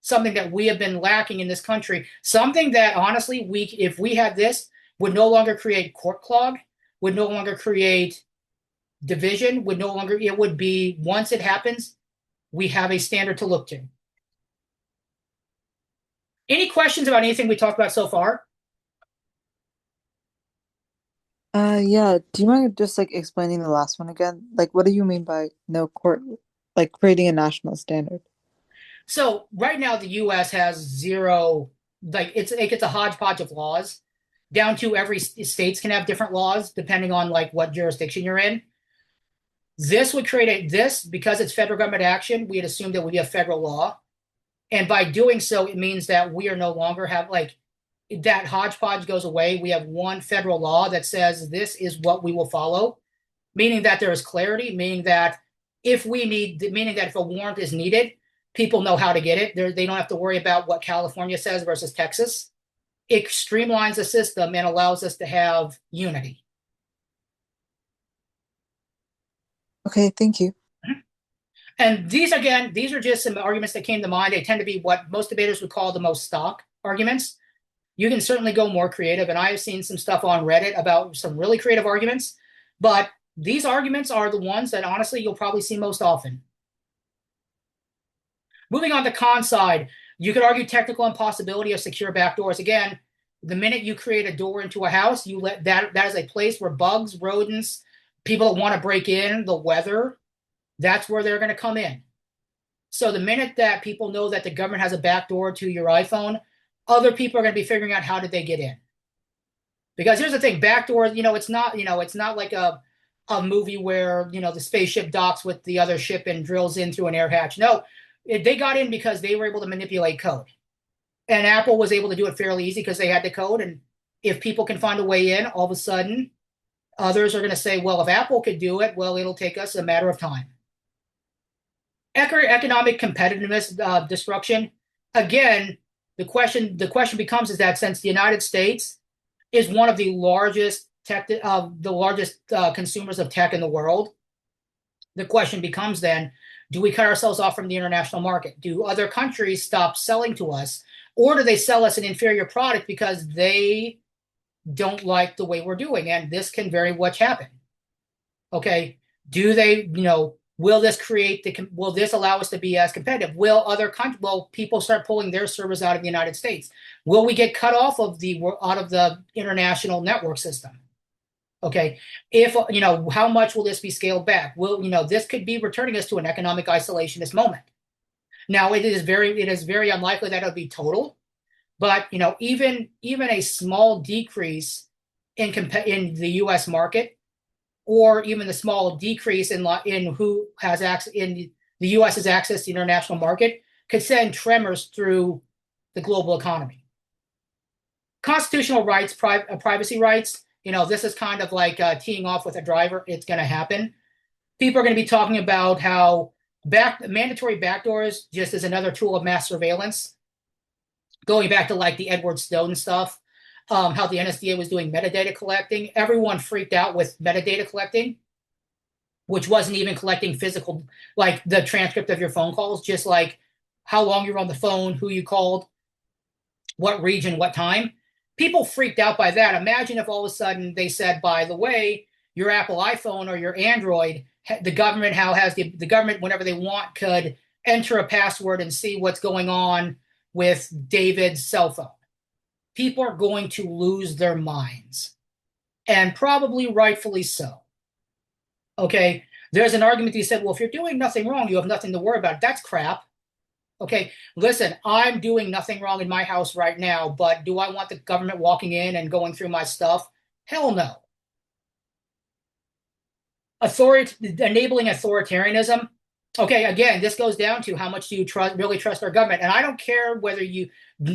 something that we have been lacking in this country. Something that honestly, if we had this, would no longer create court clog, would no longer create division, it would be, once it happens, we have a standard to look to. Any questions about anything we talked about so far? Yeah. Do you mind just like explaining the last one again? Like, what do you mean by no court, like creating a national standard? So right now the US has zero, like it's a hodgepodge of laws, down to every states can have different laws depending on like what jurisdiction you're in. This would create this, because it's federal government action, we'd assume that would be a federal law. And by doing so, it means that we are no longer have like that hodgepodge goes away. We have one federal law that says this is what we will follow, meaning that there is clarity, meaning that if a warrant is needed, people know how to get it. They don't have to worry about what California says versus Texas. It streamlines the system and allows us to have unity. Okay, thank you. And these are just some arguments that came to mind. They tend to be what most debaters would call the most stock arguments. You can certainly go more creative, and I have seen some stuff on Reddit about some really creative arguments, but these arguments are the ones that honestly you'll probably see most often. Moving on to con side, you could argue technical impossibility of secure backdoors. Again, the minute you create a door into a house, you let that is a place where bugs, rodents, people that want to break in, the weather, that's where they're going to come in. So the minute that people know that the government has a backdoor to your iPhone, other people are going to be figuring out how did they get in. Because here's the thing, backdoor, it's not like a movie where, the spaceship docks with the other ship and drills in through an air hatch. No, they got in because they were able to manipulate code. And Apple was able to do it fairly easy because they had the code. And if people can find a way in, all of a sudden, others are going to say, well, if Apple could do it, well, it'll take us a matter of time. Economic competitiveness destruction. Again, the question becomes is that since the United States is one of the largest consumers of tech in the world, the question becomes then, do we cut ourselves off from the international market? Do other countries stop selling to us, or do they sell us an inferior product because they don't like the way we're doing? And this can very much happen. Okay, do they, will this allow us to be as competitive? Will people start pulling their servers out of the United States? Will we get cut off of the international network system? Okay, if how much will this be scaled back? This could be returning us to an economic isolationist moment. Now, it is very unlikely that it'll be total, but even a small decrease in the U.S. market, or even the small decrease in who has access in the U.S.'s access to the international market, could send tremors through the global economy. Constitutional rights, privacy rights. This is kind of like teeing off with a driver. It's going to happen. People are going to be talking about how mandatory backdoors just is another tool of mass surveillance. Going back to like the Edward Snowden stuff, how the NSDA was doing metadata collecting. Everyone freaked out with metadata collecting, which wasn't even collecting physical, like the transcript of your phone calls, just like how long you were on the phone, who you called, what region, what time. People freaked out by that. Imagine if all of a sudden they said, by the way, your Apple iPhone or your Android, the government the government, whenever they want, could enter a password and see what's going on with David's cell phone. People are going to lose their minds, and probably rightfully so. Okay, there's an argument that you said, well, if you're doing nothing wrong, you have nothing to worry about. That's crap. Okay, listen, I'm doing nothing wrong in my house right now, but do I want the government walking in and going through my stuff? Hell no. Enabling authoritarianism. Okay, again, this goes down to how much do you really trust our government? And I don't care whether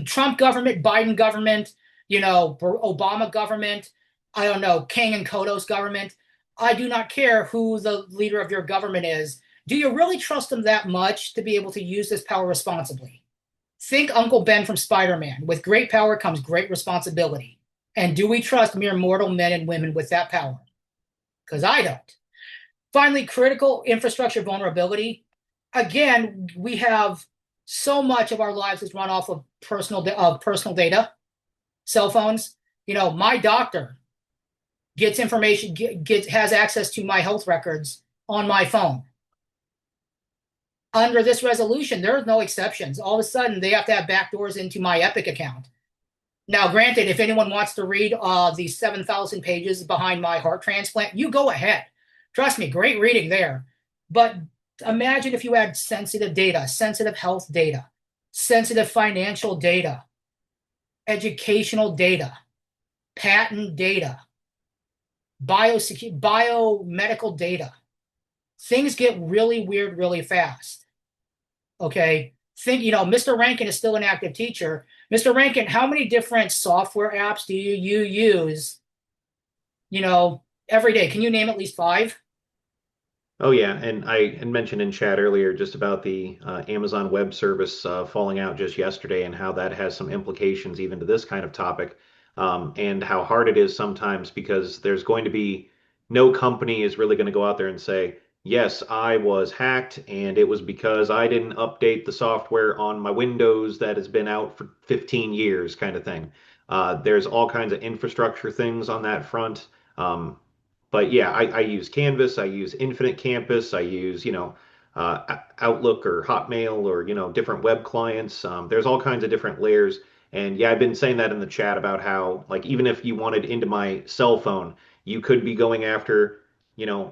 Trump government, Biden government, Obama government, I don't know, King and Kodos government. I do not care who the leader of your government is. Do you really trust them that much to be able to use this power responsibly? Think Uncle Ben from Spider-Man. With great power comes great responsibility. And do we trust mere mortal men and women with that power? Because I don't. Finally, critical infrastructure vulnerability. Again, we have so much of our lives is run off of personal data, cell phones. My doctor gets information, has access to my health records on my phone. Under this resolution, there are no exceptions. All of a sudden, they have to have backdoors into my Epic account. Now, granted, if anyone wants to read the 7,000 pages behind my heart transplant, you go ahead. Trust me, great reading there. But imagine if you had sensitive data, sensitive health data, sensitive financial data, educational data, patent data, biomedical data. Things get really weird really fast. Okay? Think, Mr. Rankin is still an active teacher. Mr. Rankin, how many different software apps do you use, every day? Can you name at least 5? Oh yeah, and I had mentioned in chat earlier just about the Amazon Web Service falling out just yesterday and how that has some implications even to this kind of topic, and how hard it is sometimes because there's going to be no company is really going to go out there and say, yes, I was hacked and it was because I didn't update the software on my Windows that has been out for 15 years kind of thing. There's all kinds of infrastructure things on that front. But yeah, I use Canvas, I use Infinite Campus, I use, Outlook or Hotmail or, different web clients. There's all kinds of different layers. And yeah, I've been saying that in the chat about how, like, even if you wanted into my cell phone, you could be going after,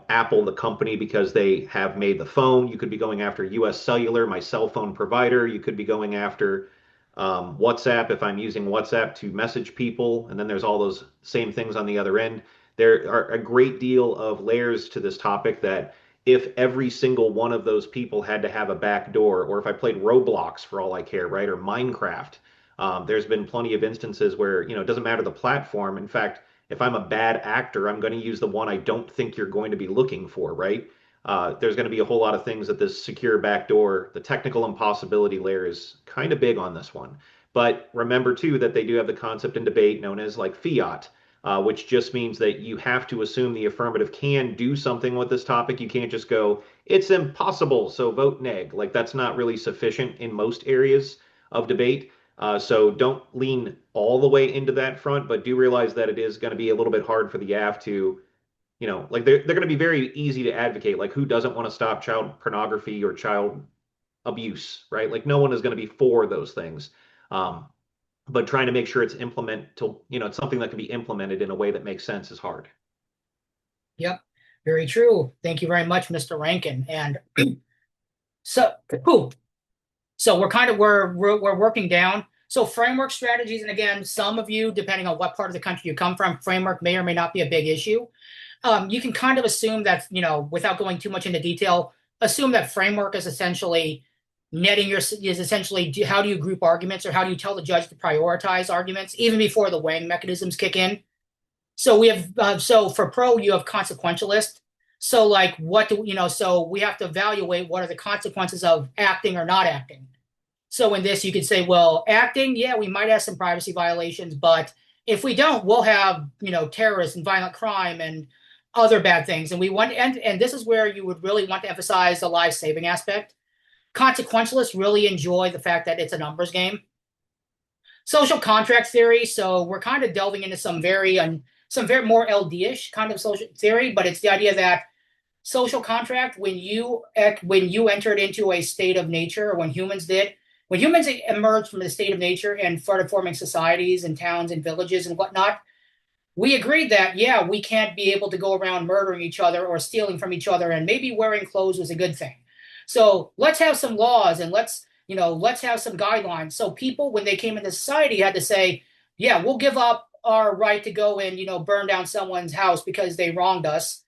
Apple, the company, because they have made the phone. You could be going after US Cellular, my cell phone provider. You could be going after WhatsApp if I'm using WhatsApp to message people. And then there's all those same things on the other end. There are a great deal of layers to this topic that if every single one of those people had to have a back door, or if I played Roblox for all I care, right, or Minecraft, there's been plenty of instances where, it doesn't matter the platform. In fact, if I'm a bad actor, I'm going to use the one I don't think you're going to be looking for, right? There's going to be a whole lot of things that this secure backdoor, the technical impossibility layer is kind of big on this one. But remember, too, that they do have the concept in debate known as like fiat, which just means that you have to assume the affirmative can do something with this topic. You can't just go, it's impossible, so vote neg. Like, that's not really sufficient in most areas of debate. So don't lean all the way into that front, but do realize that it is going to be a little bit hard for the YAF to, like they're going to be very easy to advocate. Like, who doesn't want to stop child pornography or child abuse, right? Like, no one is going to be for those things. But trying to make sure it's it's something that can be implemented in a way that makes sense is hard. Yep, very true. Thank you very much, Mr. Rankin. And so, cool. So we're working down. So framework strategies, and again, some of you, depending on what part of the country you come from, framework may or may not be a big issue. You can kind of assume that, without going too much into detail, assume that framework is essentially how do you group arguments, or how do you tell the judge to prioritize arguments even before the weighing mechanisms kick in. So we have so for pro you have consequentialist. So like so we have to evaluate what are the consequences of acting or not acting. So in this you could say, well, acting, yeah, we might have some privacy violations, but if we don't, we'll have terrorists and violent crime and other bad things. And we want and this is where you would really want to emphasize the life saving aspect. Consequentialists really enjoy the fact that it's a numbers game. Social contract theory. So we're kind of delving into some very more LD-ish kind of social theory, but it's the idea that social contract, when you entered into a state of nature, or when humans emerged from the state of nature and started forming societies and towns and villages and whatnot, we agreed that, yeah, we can't be able to go around murdering each other or stealing from each other, and maybe wearing clothes was a good thing. So let's have some laws, and let's have some guidelines. So people, when they came into society, had to say, yeah, we'll give up our right to go and, burn down someone's house because they wronged us.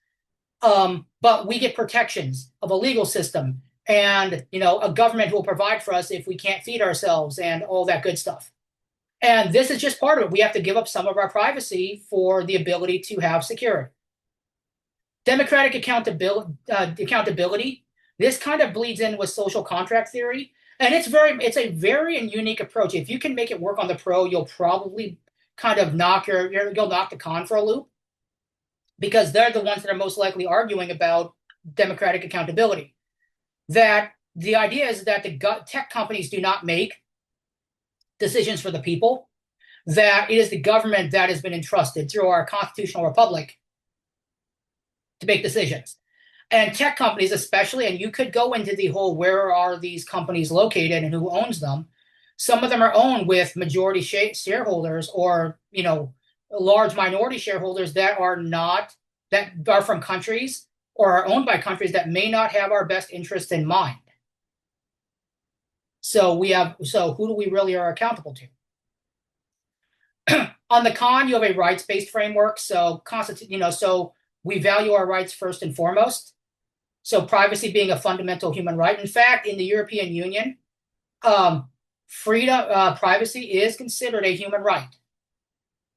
But we get protections of a legal system and, a government who will provide for us if we can't feed ourselves and all that good stuff. And this is just part of it. We have to give up some of our privacy for the ability to have security. Democratic accountability. This kind of bleeds in with social contract theory, and it's a very unique approach. If you can make it work on the pro, you'll probably kind of you'll knock the con for a loop, because they're the ones that are most likely arguing about democratic accountability. That the idea is that the tech companies do not make decisions for the people, that it is the government that has been entrusted through our constitutional republic to make decisions. And tech companies especially, and you could go into the whole where are these companies located and who owns them. Some of them are owned with majority shareholders, or large minority shareholders that are from countries or are owned by countries that may not have our best interests in mind. So who do we really are accountable to? On the con, you have a rights-based framework. So so we value our rights first and foremost. So privacy being a fundamental human right. In fact, in the European Union, privacy is considered a human right.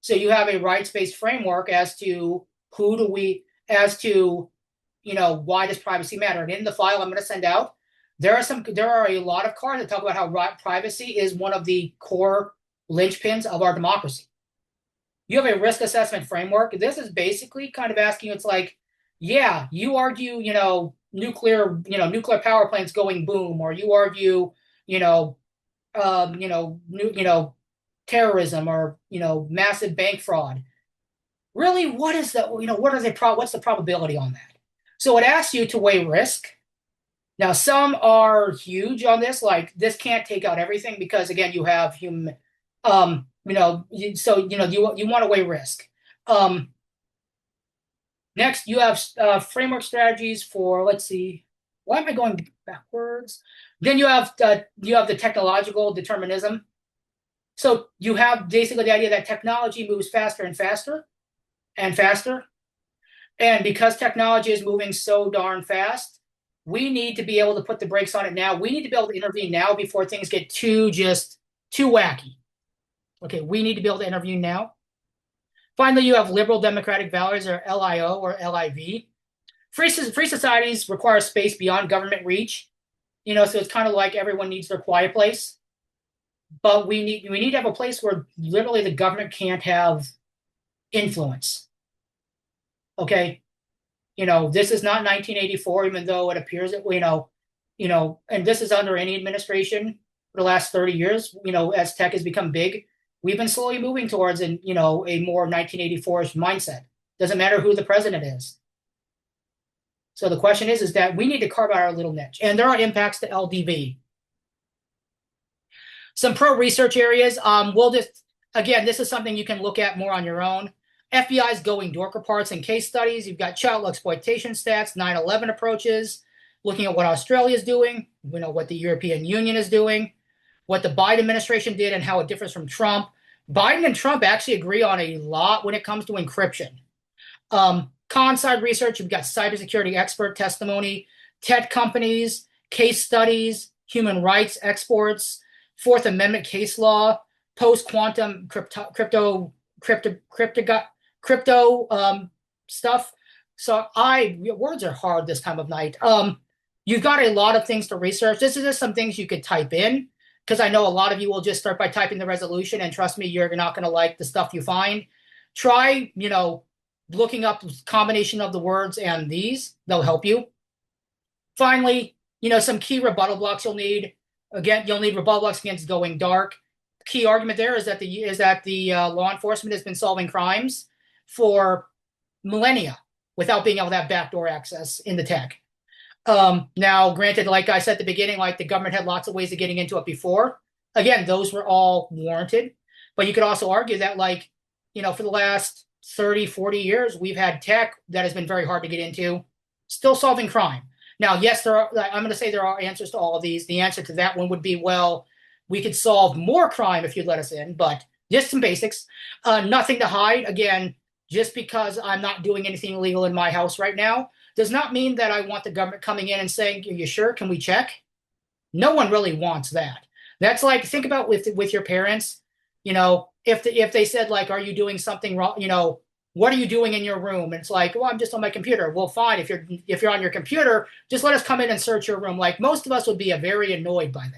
So you have a rights-based framework as to why does privacy matter. And in the file I'm going to send out, there are a lot of cards that talk about how privacy is one of the core linchpins of our democracy. You have a risk assessment framework. This is basically kind of asking, it's like, yeah, you argue, nuclear power plants going boom, or you argue, terrorism, or massive bank fraud. Really, what's the probability on that? So it asks you to weigh risk. Now, some are huge on this, like this can't take out everything, because again, you have human, you want to weigh risk. Next, you have framework strategies for, let's see, why am I going backwards? Then you have the technological determinism. So you have basically the idea that technology moves faster and faster and faster. And because technology is moving so darn fast, we need to be able to put the brakes on it now. We need to be able to intervene now before things get too wacky. Okay, we need to be able to intervene now. Finally, you have liberal democratic values, or LIO or LIV. Free societies require space beyond government reach. So it's kind of like everyone needs their quiet place. But we need to have a place where literally the government can't have influence. Okay? This is not 1984, even though it appears that, and this is under any administration for the last 30 years, as tech has become big, we've been slowly moving towards a more 1984-ish mindset. Doesn't matter who the president is. So the question is that we need to carve out our little niche. And there are impacts to LDV. Some pro research areas. This is something you can look at more on your own. FBI's going door reports and case studies. You've got child exploitation stats, 9/11 approaches, looking at what Australia is doing, what the European Union is doing, what the Biden administration did and how it differs from Trump. Biden and Trump actually agree on a lot when it comes to encryption. Con side research, you've got cybersecurity expert testimony, tech companies, case studies, human rights exports, Fourth Amendment case law, post-quantum crypto stuff. So words are hard this time of night. You've got a lot of things to research. This is just some things you could type in, because I know a lot of you will just start by typing the resolution, and trust me, you're not going to like the stuff you find. Try, looking up the combination of the words and these. They'll help you. Finally, some key rebuttal blocks you'll need. Again, you'll need rebuttal blocks against going dark. Key argument there is that the law enforcement has been solving crimes for millennia without being able to have backdoor access in the tech. Now, granted, like I said at the beginning, like the government had lots of ways of getting into it before. Again, those were all warranted. But you could also argue that, for the last 30, 40 years, we've had tech that has been very hard to get into, still solving crime. Now, yes, I'm going to say there are answers to all of these. The answer to that one would be, well, we could solve more crime if you'd let us in, but just some basics. Nothing to hide. Again, just because I'm not doing anything illegal in my house right now does not mean that I want the government coming in and saying, are you sure? Can we check? No one really wants that. That's like, think about with your parents, if they said, like, are you doing something wrong? what are you doing in your room? And it's like, well, I'm just on my computer. Well, fine. If you're on your computer, just let us come in and search your room. Like most of us would be very annoyed by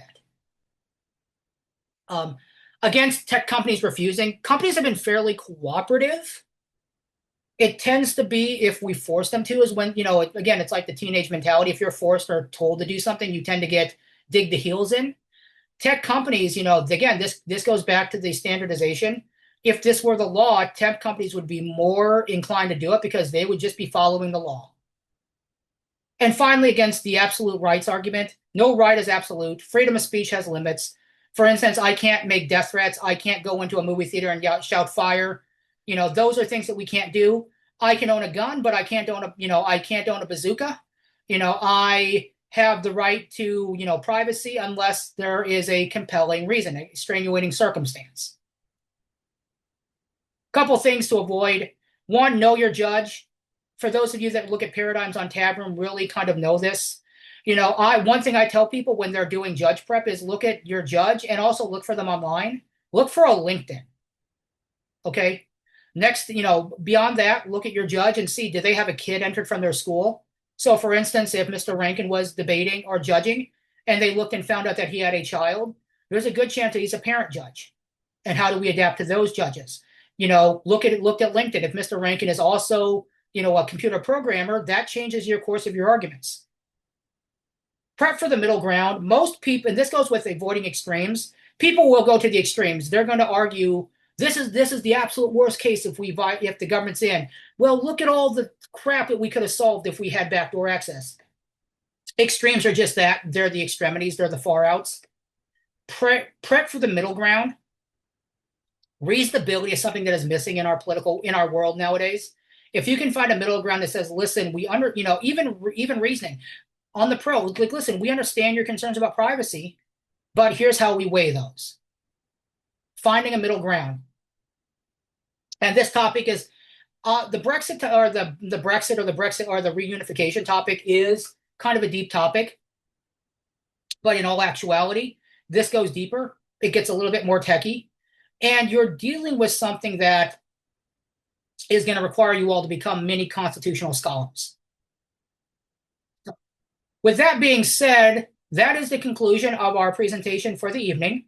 that. Against tech companies refusing, companies have been fairly cooperative. It tends to be if we force them to, is when, again, it's like the teenage mentality. If you're forced or told to do something, you tend to dig the heels in. Tech companies, again, this goes back to the standardization. If this were the law, tech companies would be more inclined to do it because they would just be following the law. And finally, against the absolute rights argument, no right is absolute. Freedom of speech has limits. For instance, I can't make death threats. I can't go into a movie theater and shout fire. Those are things that we can't do. I can own a gun, but I can't own a bazooka. I have the right to, privacy unless there is a compelling reason, a extenuating circumstance. Couple things to avoid. One, know your judge. For those of you that look at paradigms on Tabroom, really kind of know this. One thing I tell people when they're doing judge prep is look at your judge and also look for them online. Look for a LinkedIn. Okay. Next, beyond that, look at your judge and see, do they have a kid entered from their school? So for instance, if Mr. Rankin was debating or judging and they looked and found out that he had a child, there's a good chance that he's a parent judge. And how do we adapt to those judges? Look at LinkedIn. If Mr. Rankin is also, a computer programmer, that changes your course of your arguments. Prep for the middle ground. Most people, and this goes with avoiding extremes, people will go to the extremes. They're going to argue, this is the absolute worst case if the government's in. Well, look at all the crap that we could have solved if we had backdoor access. Extremes are just that. They're the extremities. They're the far outs. Prep for the middle ground. Reasonability is something that is missing in our world nowadays. If you can find a middle ground that says, listen, even reasoning on the pro, like, listen, we understand your concerns about privacy, but here's how we weigh those. Finding a middle ground. And this topic is the Brexit or the reunification topic is kind of a deep topic, but in all actuality, this goes deeper. It gets a little bit more techie. And you're dealing with something that is going to require you all to become mini constitutional scholars. With that being said, that is the conclusion of our presentation for the evening.